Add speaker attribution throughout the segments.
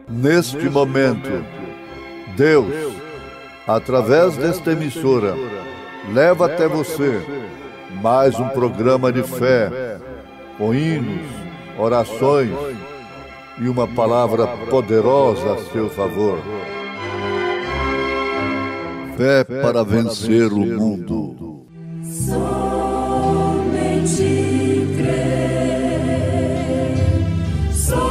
Speaker 1: Neste momento, Deus, através desta emissora, leva até você mais um programa de fé, com hinos, orações e uma palavra poderosa a seu favor. Fé para vencer o mundo.
Speaker 2: Somente crer, somente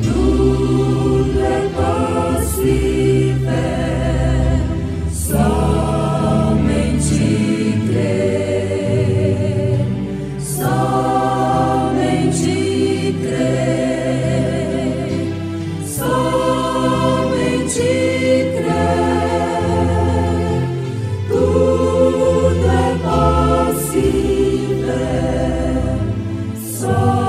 Speaker 2: tudo é possível, somente crer, somente crer, somente crer, tudo é possível, somente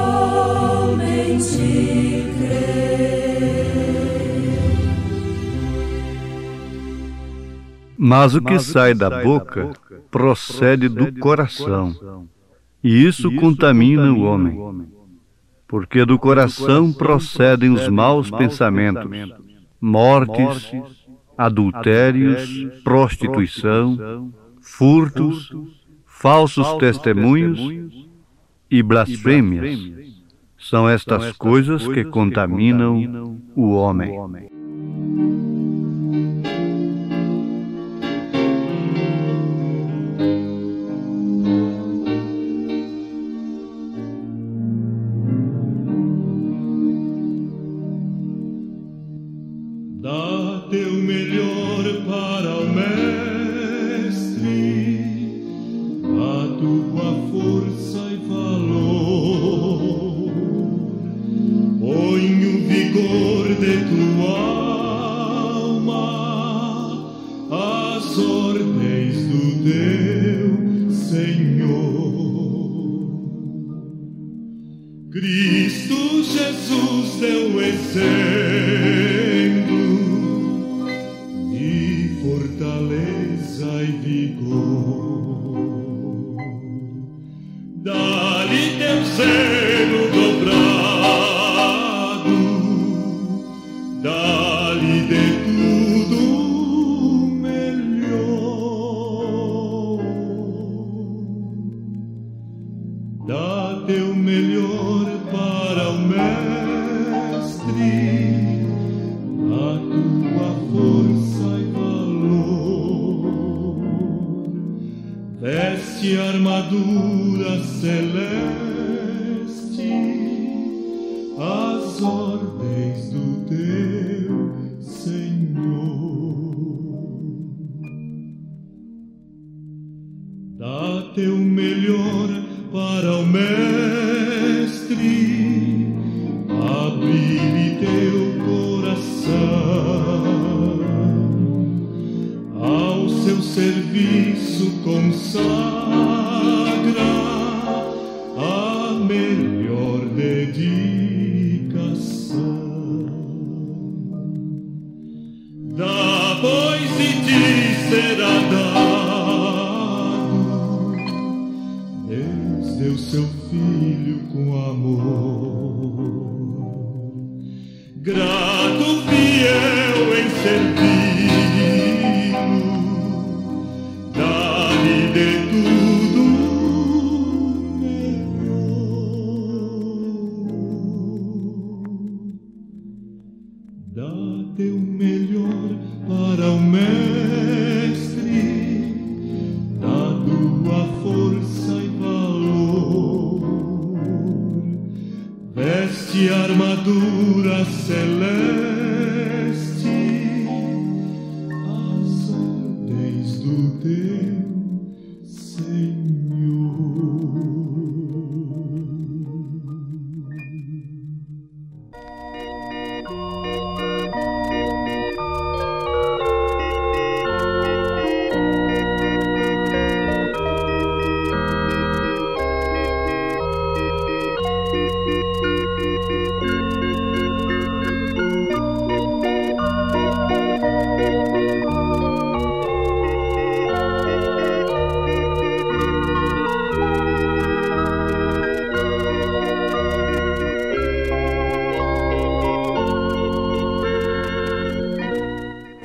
Speaker 3: Mas o que sai da boca procede do coração, e isso contamina o homem. Porque do coração procedem os maus pensamentos, mortes, adultérios, prostituição, furtos, falsos testemunhos e blasfêmias. São estas coisas que contaminam o homem.
Speaker 4: Dá teu melhor para o Mestre, a tua força e valor. Põe o vigor de tua alma às ordens do teu Senhor. Cristo Jesus, teu exemplo, fortaleza e vigor. Dá-lhe teu seno dobrado, dá-lhe de tudo melhor. Dá teu melhor para o Mestre, a tua força e veste a armadura celeste, as ordens do teu Senhor. Dá teu melhor para o Mestre, abre-lhe teu coração, ao seu serviço consagra a melhor dedicação. Dá, pois, e te será dado. Deus deu seu Filho com amor, grato, fiel em servi-lo, dá-lhe de tudo melhor. Dá teu melhor para o Mestre, dá tua força e valor, veste a armadura celeste, as ordens do teu Senhor.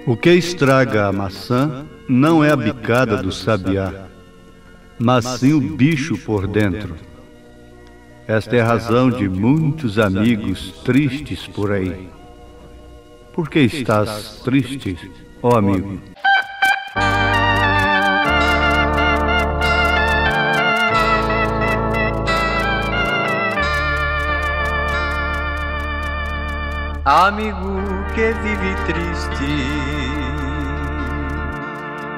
Speaker 3: O que estraga a maçã não é a bicada do sabiá, mas sim o bicho por dentro. Esta é a razão de muitos amigos tristes por aí. Por que estás triste, ó amigo?
Speaker 5: Amigo que vive triste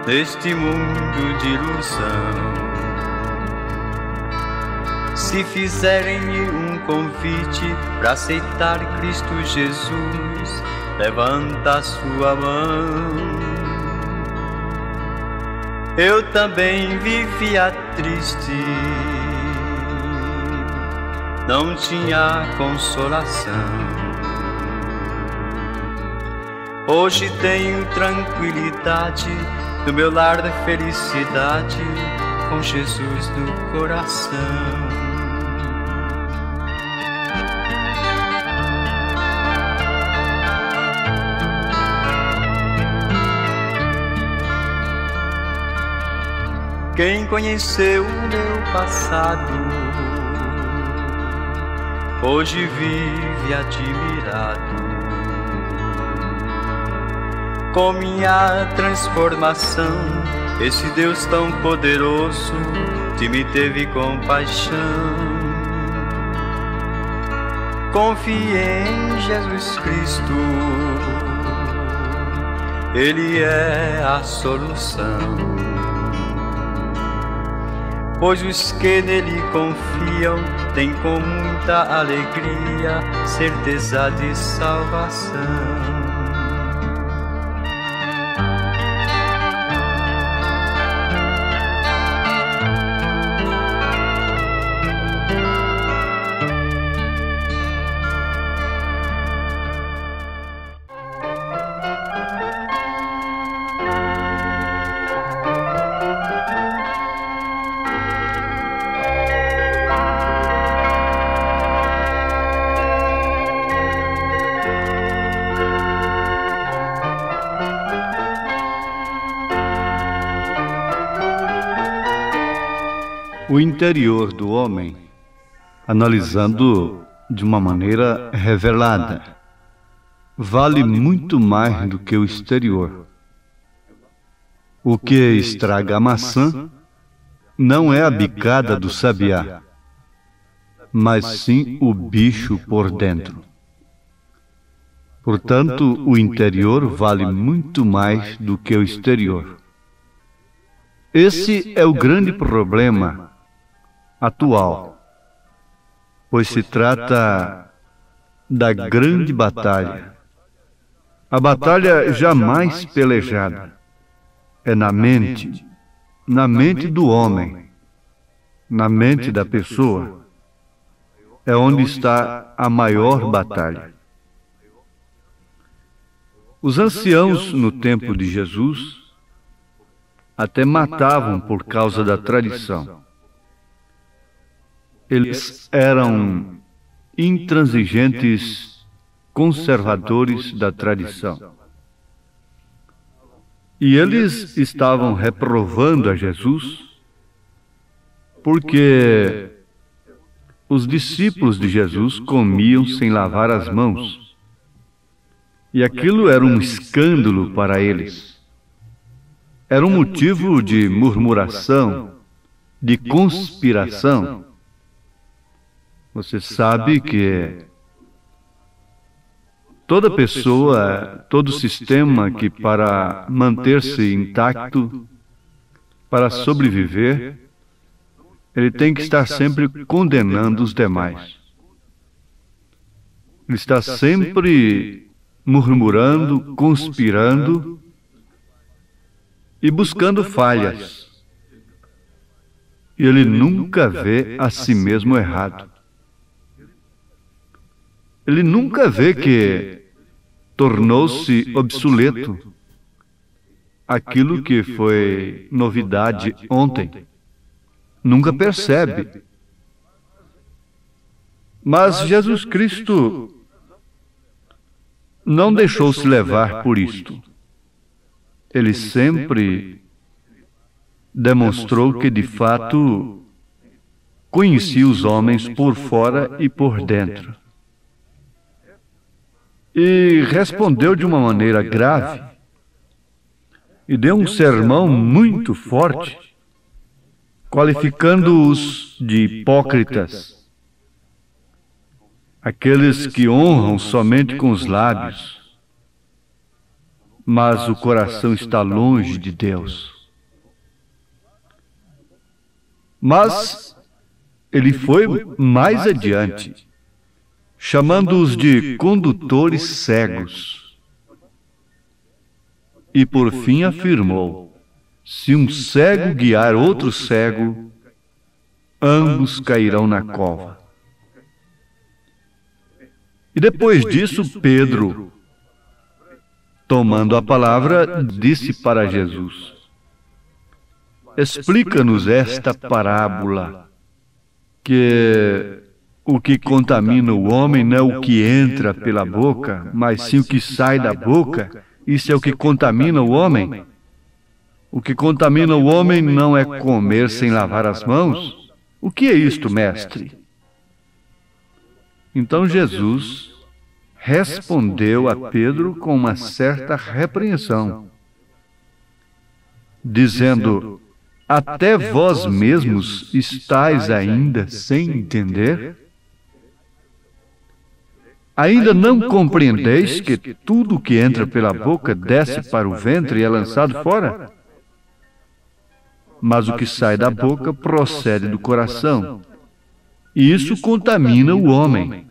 Speaker 5: neste mundo de ilusão, se fizerem-lhe um convite para aceitar Cristo Jesus, levanta a sua mão. Eu também vivia triste, não tinha consolação. Hoje tenho tranquilidade no meu lar de felicidade, com Jesus no coração. Quem conheceu o meu passado, hoje vive admirado com minha transformação. Esse Deus tão poderoso de me teve compaixão. Confie em Jesus Cristo, Ele é a solução. Pois os que nele confiam têm com muita alegria certeza de salvação.
Speaker 3: O interior do homem, analisando de uma maneira revelada, vale muito mais do que o exterior. O que estraga a maçã não é a bicada do sabiá, mas sim o bicho por dentro. Portanto, o interior vale muito mais do que o exterior. Esse é o grande problema atual, pois se trata da grande batalha. A batalha jamais pelejada é na mente do homem, na mente da pessoa, é onde está a maior batalha. Os anciãos no tempo de Jesus até matavam por causa da tradição. Eles eram intransigentes, conservadores da tradição. E eles estavam reprovando a Jesus porque os discípulos de Jesus comiam sem lavar as mãos. E aquilo era um escândalo para eles. Era um motivo de murmuração, de conspiração. Você sabe que toda pessoa, todo sistema que para manter-se intacto, para sobreviver, ele tem que estar sempre condenando os demais. Ele está sempre murmurando, conspirando e buscando falhas. E ele nunca vê a si mesmo errado. ele nunca vê que tornou-se obsoleto aquilo que foi novidade ontem. Nunca percebe. Mas Jesus Cristo não deixou-se levar por isto. Ele sempre demonstrou que, de fato, conhecia os homens por fora e por dentro. E respondeu de uma maneira grave e deu um sermão muito forte, qualificando-os de hipócritas, aqueles que honram somente com os lábios, mas o coração está longe de Deus. Mas ele foi mais adiante, chamando-os de condutores cegos. E por fim afirmou: se um cego guiar outro cego, ambos cairão na cova. E depois disso, Pedro, tomando a palavra, disse para Jesus: explica-nos esta parábola, que o que contamina o homem não é o que entra pela boca, mas sim o que sai da boca. Isso é o que contamina o homem. O que contamina o homem não é comer sem lavar as mãos. O que é isto, mestre? Então Jesus respondeu a Pedro com uma certa repreensão, dizendo: até vós mesmos estáis ainda sem entender? Ainda não compreendeis que tudo que entra pela boca desce para o ventre e é lançado fora? Mas o que sai da boca procede do coração, e isso contamina o homem.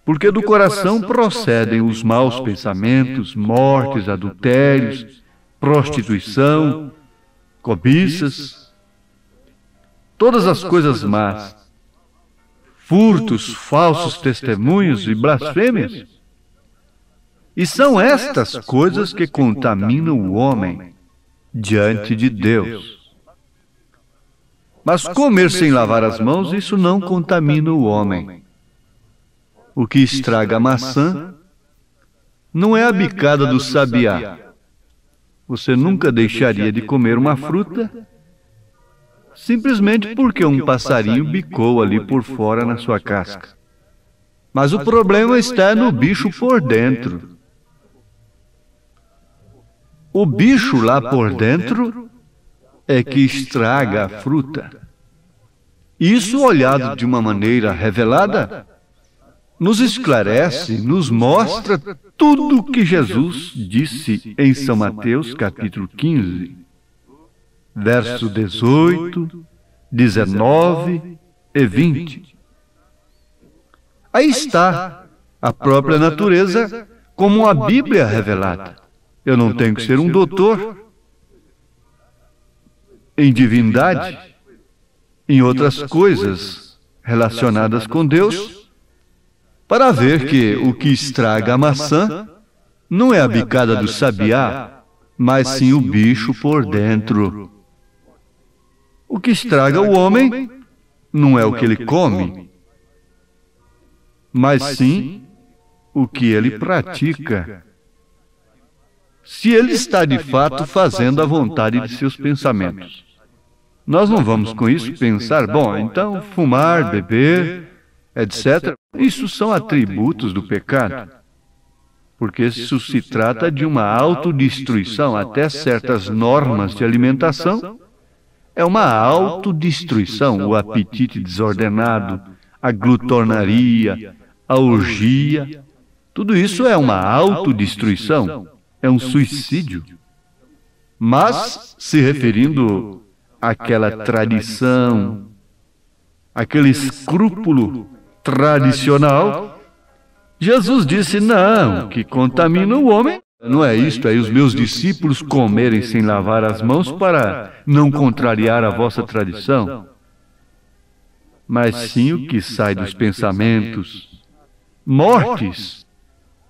Speaker 3: Porque do coração procedem os maus pensamentos, mortes, adultérios, prostituição, cobiças, todas as coisas más, furtos, falsos testemunhos e blasfêmias. E são estas coisas que contaminam o homem diante de Deus. Mas comer sem lavar as mãos, isso não contamina o homem. O que estraga a maçã não é a bicada do sabiá. Você nunca deixaria de comer uma fruta simplesmente porque um passarinho bicou ali por fora na sua casca. Mas o problema está no bicho por dentro. O bicho lá por dentro é que estraga a fruta. Isso, olhado de uma maneira revelada, nos esclarece, nos mostra tudo o que Jesus disse em São Mateus, capítulo 15, verso 18, 19 e 20. Aí está a própria natureza como a Bíblia revelada. Eu não tenho que ser um doutor em divindade, em outras coisas relacionadas com Deus, para ver que o que estraga a maçã não é a bicada do sabiá, mas sim o bicho por dentro. O que estraga o homem não é o que ele come, mas sim o que ele pratica. Se ele está de fato fazendo a vontade de seus pensamentos. Nós não vamos com isso pensar, bom, então fumar, beber, etc. Isso são atributos do pecado, porque isso se trata de uma autodestruição. Até certas normas de alimentação é uma autodestruição. O apetite desordenado, a glutonaria, a orgia, tudo isso é uma autodestruição, é um suicídio. Mas, se referindo àquela tradição, aquele escrúpulo tradicional, Jesus disse: não, o que contamina o homem não é isto, é os meus discípulos comerem sem lavar as mãos para não contrariar a vossa tradição, mas sim o que sai dos pensamentos, mortes,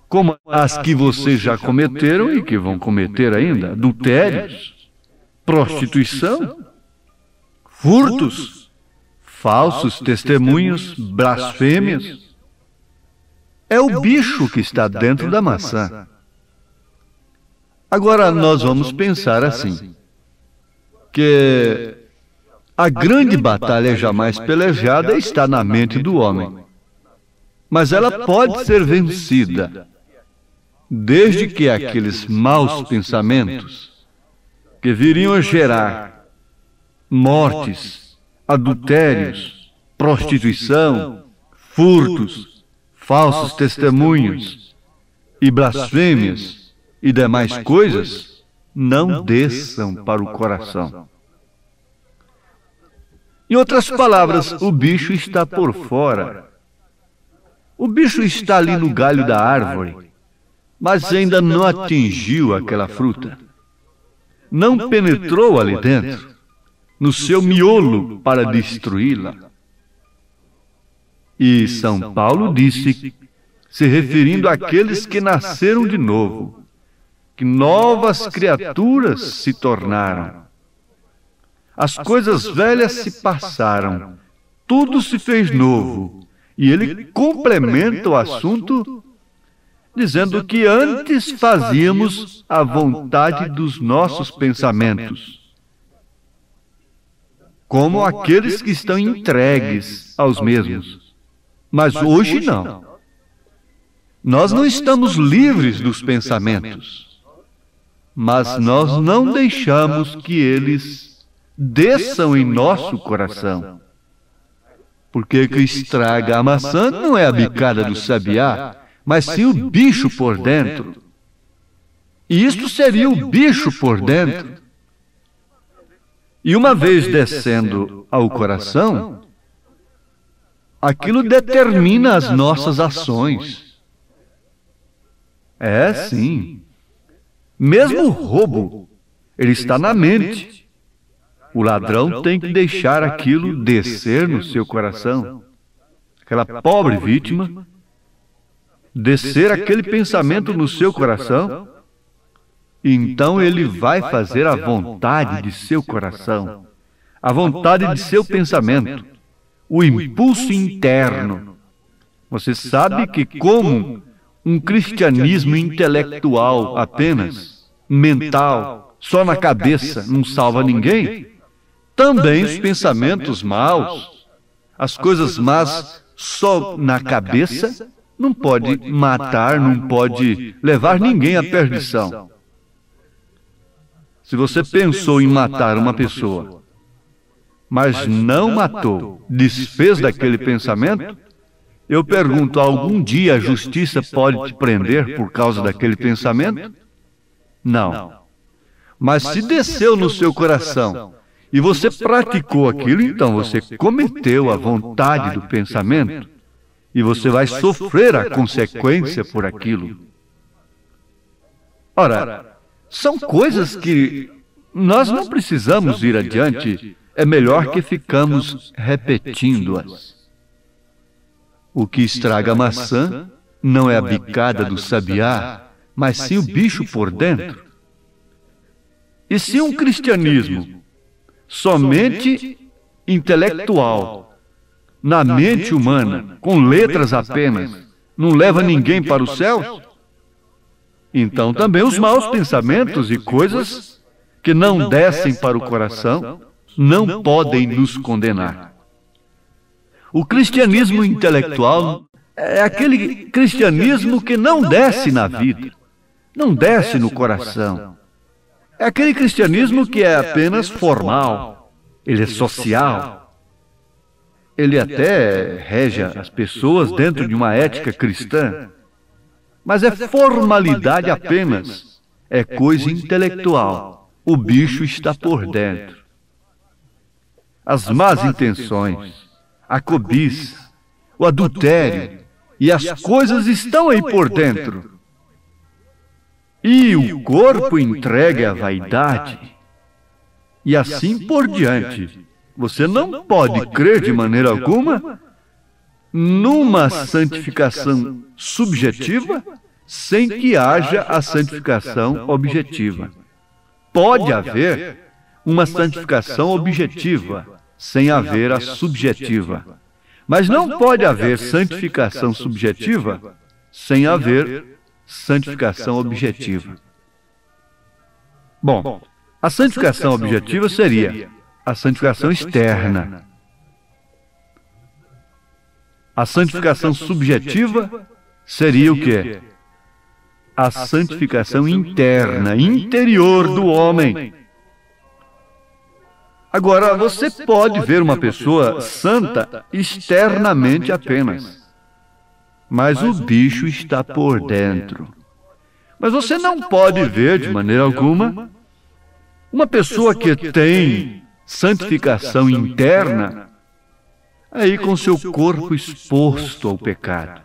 Speaker 3: como as que vocês já cometeram e que vão cometer ainda, adultérios, prostituição, furtos, falsos testemunhos, blasfêmias. É o bicho que está dentro da maçã. Agora nós vamos pensar assim, que a grande batalha jamais pelejada está na mente do homem, mas ela pode ser vencida, desde que aqueles maus pensamentos que viriam a gerar mortes, adultérios, prostituição, furtos, falsos testemunhos e blasfêmias e demais coisas não desçam para o coração. Em outras palavras, o bicho está por fora. O bicho está ali no galho da árvore, mas ainda não atingiu aquela fruta. Não penetrou ali dentro, no seu miolo, para destruí-la. E São Paulo disse, se referindo àqueles que nasceram de novo, que novas criaturas se tornaram. As coisas velhas se passaram, tudo se fez novo. E ele complementa o assunto dizendo que antes fazíamos a vontade dos nossos pensamentos, como aqueles que estão entregues aos mesmos. Mas hoje não. Nós não estamos livres dos pensamentos, mas nós não deixamos que eles desçam em nosso coração. Porque o que estraga a maçã não é a bicada do sabiá, mas sim o bicho por dentro. E isto seria o bicho por dentro. E uma vez descendo ao coração, aquilo determina as nossas ações. É, sim. Mesmo o roubo, ele está na mente. O ladrão tem que deixar aquilo descer no seu coração. Aquela pobre vítima, descer aquele pensamento no seu coração, e então ele vai fazer a vontade de seu coração, a vontade de seu pensamento, o impulso interno. Você sabe que como um cristianismo intelectual apenas, mental, só na cabeça, não salva ninguém, também os pensamentos maus, as coisas más só na cabeça, não pode matar, não pode levar ninguém à perdição. Se você pensou em matar uma pessoa, mas não matou, desfez daquele pensamento, eu pergunto, algum dia a justiça pode te prender por causa daquele pensamento? Não. Mas se desceu no seu coração e você praticou aquilo, então você cometeu a vontade do pensamento e você vai sofrer a consequência por aquilo. Ora, são coisas que nós não precisamos ir adiante, é melhor que ficamos repetindo-as. O que estraga a maçã não é a bicada do sabiá, mas sim o bicho por dentro. E se um cristianismo somente intelectual, na mente humana, com letras apenas, não leva ninguém para o céu, então também os maus pensamentos e coisas que não descem para o coração não podem nos condenar. O cristianismo intelectual é aquele cristianismo que não desce na vida, não desce no coração. É aquele cristianismo que é apenas formal, ele é social. Ele até rege as pessoas dentro de uma ética cristã, mas é formalidade apenas, é coisa intelectual. O bicho está por dentro. As más intenções, a cobiça, o adultério e as coisas estão aí por dentro. E o corpo entregue à vaidade. E assim por diante. Você não pode crer de maneira alguma numa santificação subjetiva sem que haja a santificação objetiva. Pode haver uma santificação objetiva sem haver a subjetiva. Mas não pode haver santificação subjetiva sem haver santificação objetiva. Bom, a santificação objetiva seria a santificação externa. A santificação subjetiva seria o quê? A santificação interna, interior do homem. Agora, você pode ver uma pessoa santa externamente apenas, mas o bicho está por dentro. Mas você não pode ver de maneira alguma uma pessoa que tem santificação interna aí com seu corpo exposto ao pecado,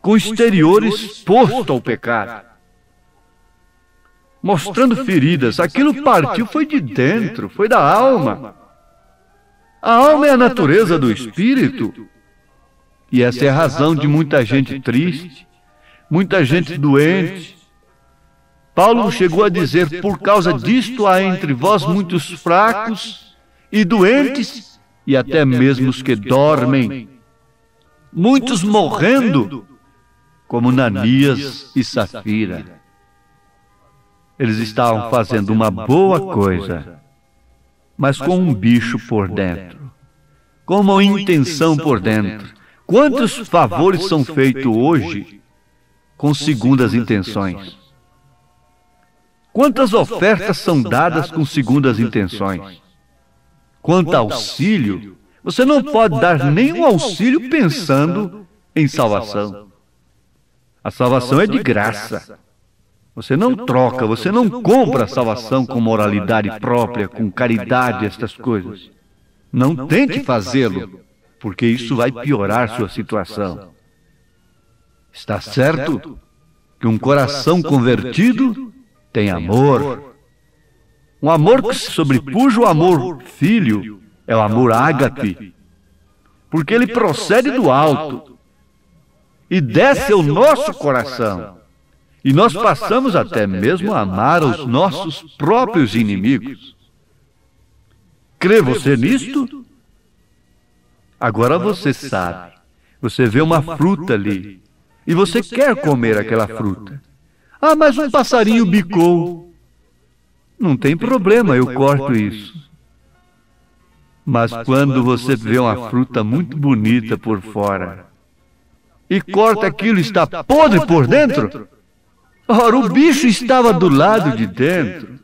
Speaker 3: com o exterior exposto ao pecado, mostrando feridas. Aquilo partiu foi de dentro, foi da alma. A alma é a natureza do espírito. E essa é a razão de muita gente triste, muita gente doente. Paulo chegou a dizer: por causa disto há entre vós muitos fracos e doentes, e até mesmo os que dormem, muitos morrendo, como Ananias e Safira. Eles estavam fazendo uma boa coisa, mas com um bicho por dentro, com uma intenção por dentro. Quantos favores são feitos hoje com segundas intenções? Quantas ofertas são dadas com segundas intenções? Quanto auxílio, você não pode dar nenhum auxílio pensando em salvação. A salvação é de graça. Você não troca, você não compra a salvação com moralidade própria, com caridade, estas coisas. Não tente fazê-lo, porque isso vai piorar sua situação. Está certo que um coração convertido tem amor. Um amor que se sobrepuja o amor filho, é o amor ágape, porque ele procede do alto e desce ao nosso coração. E nós passamos até mesmo a amar os nossos próprios inimigos. Crê você nisto? Agora você sabe. Você vê uma fruta ali e você quer comer aquela fruta. Ah, mas um passarinho bicou. Não tem problema, eu corto isso. Mas quando você vê uma fruta muito bonita por fora e corta aquilo e está podre por dentro, ora, o bicho estava do lado de dentro.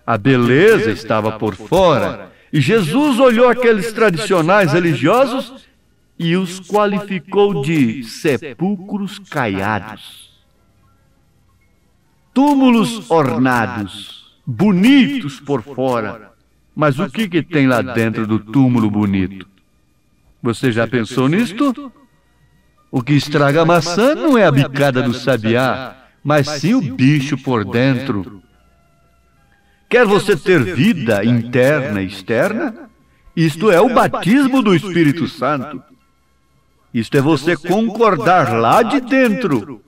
Speaker 3: A beleza estava por fora. E Jesus olhou aqueles tradicionais religiosos e os qualificou de sepulcros caiados, túmulos ornados, bonitos por fora. Mas o que tem lá dentro do túmulo bonito? Você já pensou nisto? O que estraga a maçã não é a bicada do sabiá, mas sim o bicho por dentro. Quer você ter vida interna e externa? Isto é o batismo do Espírito Santo. Isto é você concordar lá de dentro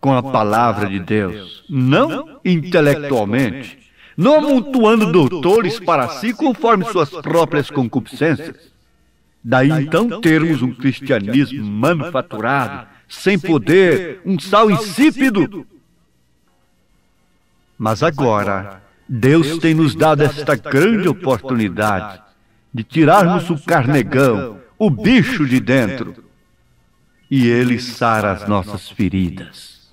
Speaker 3: com a palavra de Deus, não intelectualmente, não amontoando doutores para si conforme suas próprias concupiscências. Daí então termos um cristianismo manufaturado, sem poder, um sal insípido. Mas agora Deus tem nos dado esta grande oportunidade de tirarmos o carnegão, o bicho de dentro, e Ele sara as nossas feridas.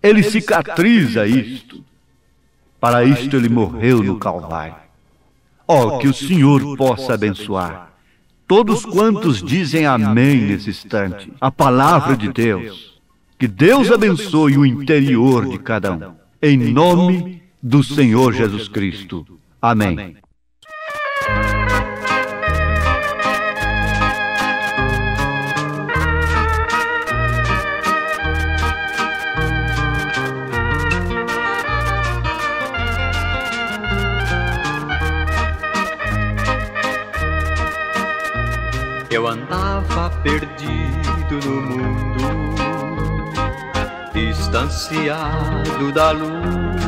Speaker 3: Ele cicatriza isto. Para isto Ele morreu no Calvário. Oh, que o Senhor possa abençoar todos quantos dizem amém nesse instante, a palavra de Deus. Que Deus abençoe o interior de cada um. Em nome do Senhor Jesus Cristo. Amém.
Speaker 5: Eu andava perdido no mundo, distanciado da luz,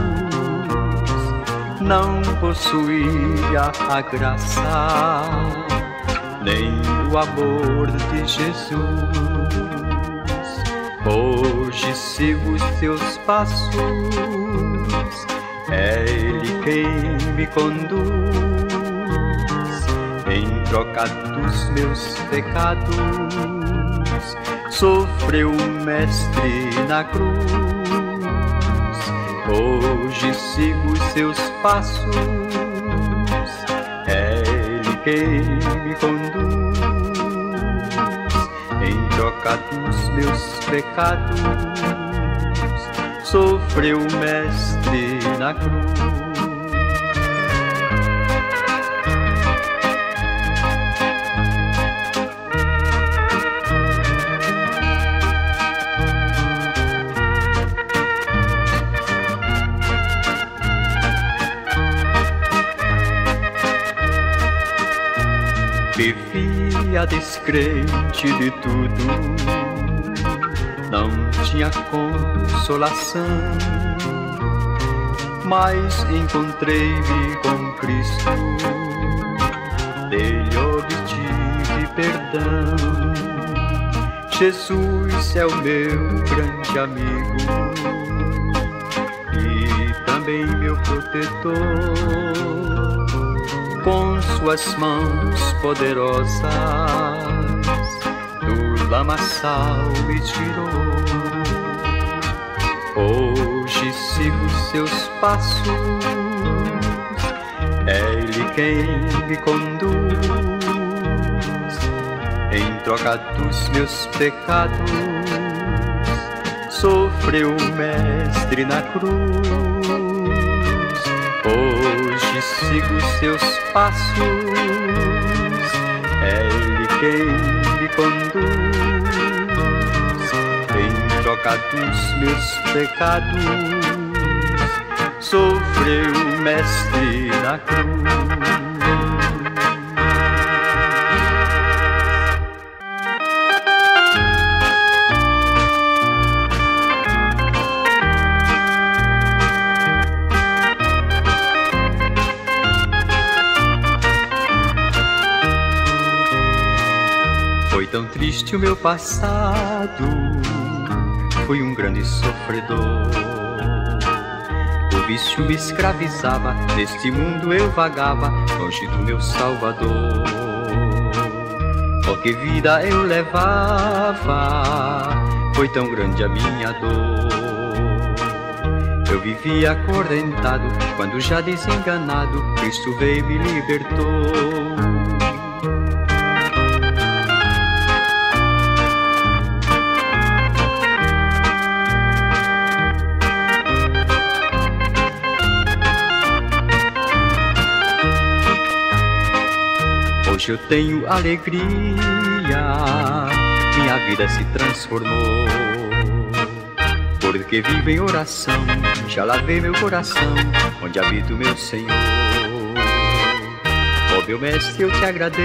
Speaker 5: não possuía a graça nem o amor de Jesus. Hoje sigo os seus passos, é Ele quem me conduz. Em troca dos meus pecados, sofreu o Mestre na cruz. Hoje sigo os seus passos, é Ele quem me conduz. Em troca dos meus pecados, sofreu o Mestre na cruz. Vivia descrente de tudo, não tinha consolação, mas encontrei-me com Cristo, dele obtive perdão. Jesus é o meu grande amigo e também meu protetor. Com suas mãos poderosas do lamaçal me tirou. Hoje sigo seus passos, é Ele quem me conduz. Em troca dos meus pecados, sofreu o Mestre na cruz. Hoje sigo seus passos, é Ele quem me conduz. Em troca dos meus pecados, sofreu o Mestre na cruz. Foi tão triste o meu passado, fui um grande sofredor. O vício me escravizava, neste mundo eu vagava, longe do meu Salvador. Oh, que vida eu levava, foi tão grande a minha dor. Eu vivia acorrentado, quando já desenganado, Cristo veio e me libertou. Hoje eu tenho alegria, minha vida se transformou. Porque vivo em oração, já lavei meu coração, onde habita o meu Senhor. Ó meu Mestre, eu te agradeço,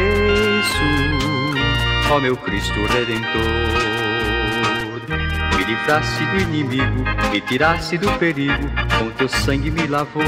Speaker 5: ó meu Cristo Redentor. Me livraste do inimigo, me tiraste do perigo, com teu sangue me lavou.